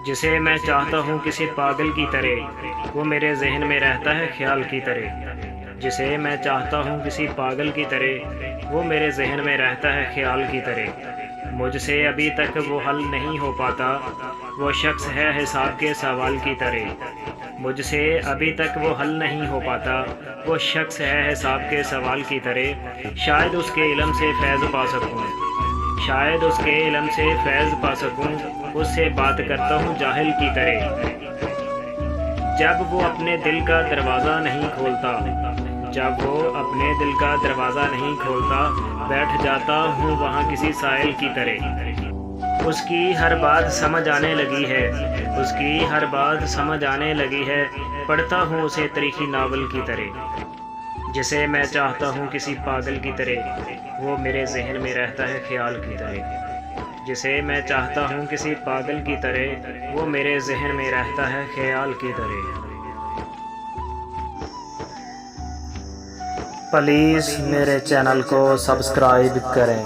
جسے میں چاہتا ہوں کسی پاگل کی طرح، وہ میرے ذہن میں رہتا ہے خیال کی طرح۔ جسے میں چاہتا ہوں کسی پاگل کی طرح، وہ میرے ذہن میں رہتا ہے خیال کی طرح۔ مجھ سے ابھی تک وہ حل نہیں ہو پاتا، وہ شخص ہے حساب کے سوال کی طرح۔ مجھ سے ابھی تک وہ حل نہیں ہو پاتا، وہ شخص ہے حساب کے سوال کی طرح۔ شاید اس کے علم سے فیض پا سکوں، شاید اس کے علم سے فیض پا سکوں، اس سے بات کرتا ہوں جاہل کی طرح۔ جب وہ اپنے دل کا دروازہ نہیں کھولتا، جب وہ اپنے دل کا دروازہ نہیں کھولتا، بیٹھ جاتا ہوں وہاں کسی سائل کی طرح۔ اس کی ہر بات سمجھ آنے لگی ہے، اس کی ہر بات سمجھ آنے لگی ہے، پڑھتا ہوں اسے تاریخی ناول کی طرح۔ جسے میں چاہتا ہوں کسی پاگل کی طرح، وہ میرے ذہن میں رہتا ہے خیال کی طرح۔ جسے میں چاہتا ہوں کسی پاگل کی طرح، وہ میرے ذہن میں رہتا ہے خیال کی طرح۔ پلیز میرے چینل کو سبسکرائب کریں۔